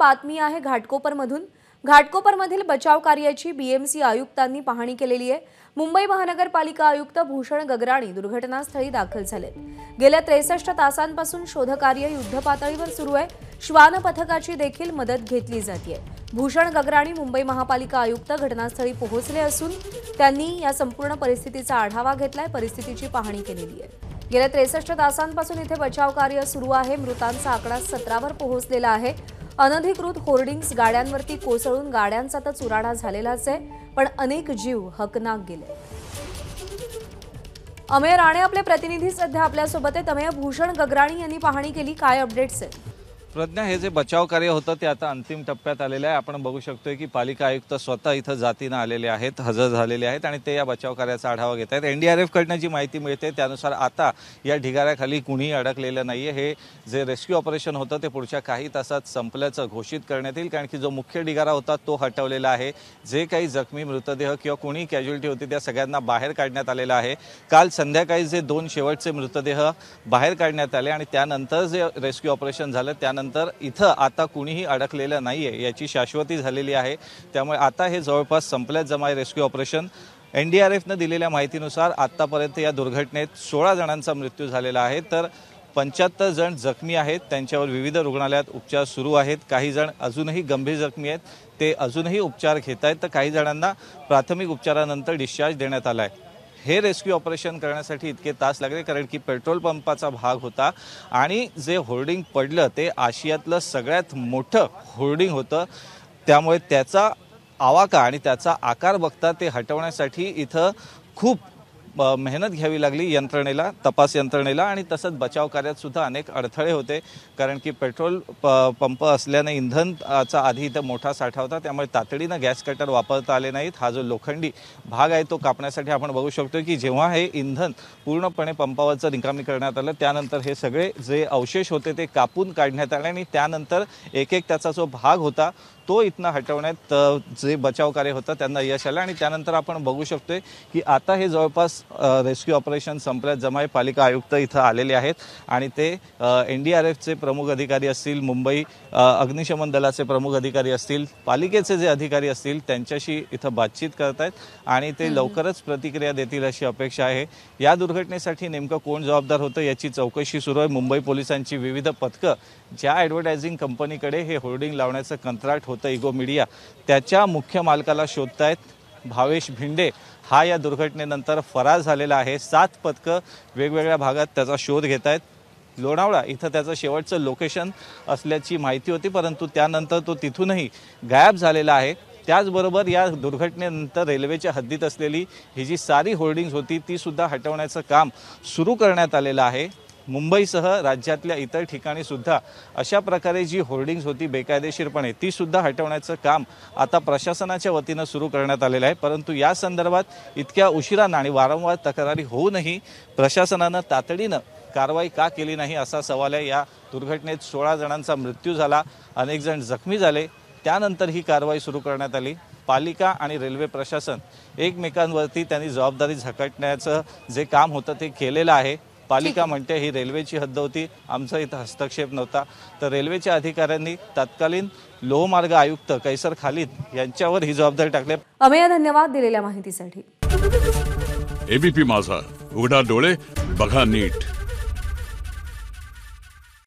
बातमी आहे घाटकोपरमधून। घाटकोपरमधील बचाव कार्याची बीएमसी आयुक्तांनी पाहणी केलेली आहे। मुंबई महानगरपालिका आयुक्त भूषण गगराणी दुर्घटनास्थळी दाखल झालेत। गेल्या 63 तासांपासून शोधकार्य युद्धपातळीवर सुरू आहे। श्वान पथकाची देखील मदत घेतली जाते। भूषण गगराणी मुंबई महापालिका आयुक्त घटनास्थळी पोहोचले असून त्यांनी या संपूर्ण परिस्थितीचा आढावा घेतलाय, परिस्थितीची पाहणी केलेली आहे। गेल्या 63 तासांपासून इथे बचाव कार्य सुरू आहे। मृतांचा आकडा 17वर पोहोचलेला आहे। अनधिकृत होर्डिंग्स गाड्यांवरती कोसळून गाड्यांचा तर चुराडा झालेलाच आहे, पण अनेक जीव हकनाक गेले। अमेय राणे आपले प्रतिनिधी सध्या आपल्यासोबत आहेत। अमेय, भूषण गगराणी यांनी पाहणी केली, काय अपडेट्स आहेत? प्रज्ञा, हे जे बचाव कार्य होतं ते आता अंतिम टप्प्यात आलेलं आहे। आपण बघू शकतोय की पालिका आयुक्त स्वतः इथं जातीनं आलेले आहेत, हजर झालेले आहेत आणि ते या बचाव कार्याचा आढावा घेत आहेत। एनडीआरएफ कडनं जी माहिती मिळते त्यानुसार आता या ढिगाऱ्याखाली कुणीही अडकलेलं नाहीये। हे जे रेस्क्यू ऑपरेशन होतं ते पुढच्या काही तासात संपल्याचं घोषित करण्यात येईल, कारण की जो मुख्य ढिगारा होता तो हटवलेला आहे। जे काही जखमी मृतदेह किंवा कुणी कॅज्युअलिटी होती त्या सगळ्यांना बाहेर काढण्यात आलेलं आहे। काल संध्याकाळी जे 2 शेवटचे मृतदेह बाहेर काढण्यात आले आणि त्यानंतर जे रेस्क्यू ऑपरेशन झालं त्यानंतर इथं आता कुणीही अडकलेलं नाहीये याची शाश्वती झालेली आहे। त्यामुळे आता हे जवळपास संपल्यात जमाय रेस्क्यू ऑपरेशन। एनडीआरएफनं दिलेल्या माहितीनुसार आतापर्यंत या दुर्घटनेत 16 जणांचा मृत्यू झालेला आहे, तर 75 जण जखमी आहेत। त्यांच्यावर विविध रुग्णालयात उपचार सुरू आहेत। काही जण अजूनही गंभीर जखमी आहेत, ते अजूनही उपचार घेत आहेत, तर काही जणांना प्राथमिक उपचारानंतर डिस्चार्ज देण्यात आला आहे। हे रेस्क्यू ऑपरेशन करण्यासाठी इतके तास लागले कारण की पेट्रोल पंपाचा भाग होता आणि जे होर्डिंग पडलं ते आशियातलं सगळ्यात मोठं होर्डिंग होतं। त्यामुळे त्याचा आवाका आणि त्याचा आकार बघता ते हटवण्यासाठी इथं खूप मेहनत घ्यावी लागली यंत्रणेला, तपास यंत्रणेला, आणि तसंच बचाव कार्यात सुद्धा अनेक अडथळे होते कारण की पेट्रोल पंप असल्याने इंधनाचा आधी इथं मोठा साठा होता, त्यामुळे तातडीनं गॅस कटर वापरता आले नाहीत। हा जो लोखंडी भाग आहे तो कापण्यासाठी आपण बघू शकतो की जेव्हा हे इंधन पूर्णपणे पंपावरचं रिकामी करण्यात आलं त्यानंतर हे सगळे जे अवशेष होते ते कापून काढण्यात आले आणि त्यानंतर एक त्याचा जो भाग होता तो इथनं हटवण्यात जे बचाव कार्य होतं त्यांना यश आलं आणि त्यानंतर आपण बघू शकतोय की आता हे जवळपास रेस्क्यू ऑपरेशन संपल्यात जमाय। पालिका आयुक्त इथं आलेले आहेत आणि ते एनडीआरएफचे प्रमुख अधिकारी असतील, मुंबई अग्निशमन दलाचे प्रमुख अधिकारी असतील, पालिकेचे जे अधिकारी असतील त्यांच्याशी इथं बातचीत करत आहेत आणि ते लवकरच प्रतिक्रिया देतील अशी अपेक्षा आहे। या दुर्घटनेसाठी नेमकं कोण जबाबदार होतं याची चौकशी सुरू आहे। मुंबई पोलिसांची विविध पथकं ज्या ॲडव्हर्टायझिंग कंपनीकडे हे होर्डिंग लावण्याचं कंत्राट होतं इगो मीडिया, त्याच्या मुख्य मालकाला शोधतायत। भावेश भिंडे हा या दुर्घटनेनंतर फरार झालेला आहे। 7 पथकं वेगवेगळ्या भागात त्याचा शोध घेत आहेत। लोणावळा इथं त्याचं शेवटचं लोकेशन असल्याची माहिती होती, परंतु त्यानंतर तो तिथूनही गायब झालेला आहे। त्याचबरोबर या दुर्घटनेनंतर रेल्वेच्या हद्दीत असलेली ही जी सारी होर्डिंग्स होती ती सुद्धा हटवण्याचं काम सुरू करण्यात आलेलं आहे। मुंबईसह राज्यातल्या इतर ठिकाणी सुद्धा अशा प्रकारे जी होर्डिंग्स होती बेकायदेशीरपणे ती सुद्धा हटवण्याचं काम आता प्रशासनाच्या वतीनं सुरू करण्यात आलेलं आहे। परंतु या संदर्भात इतक्या उशिरानं आणि वारंवार तक्रारी होऊनही प्रशासनानं तातडीनं कारवाई का केली नाही असा सवाल आहे। या दुर्घटनेत 16 जणांचा मृत्यू झाला, अनेक जण जखमी झाले, त्यानंतर ही कारवाई सुरू करण्यात आली। पालिका आणि रेल्वे प्रशासन एकमेकांवरती त्यांनी जबाबदारी झटकण्याचं जे काम होतं ते केलेलं आहे। पालिका म्हणते ही रेल्वेची हद्द होती, आमचा इथं हस्तक्षेप नव्हता, तर रेल्वेच्या अधिकाऱ्यांनी तत्कालीन लोहमार्ग आयुक्त कैसर खालिद यांच्यावर ही जबाबदारी टाकली। अमेय, धन्यवाद दिलेल्या माहितीसाठी। एबीपी माझा, उघडा डोळे बघा नीट।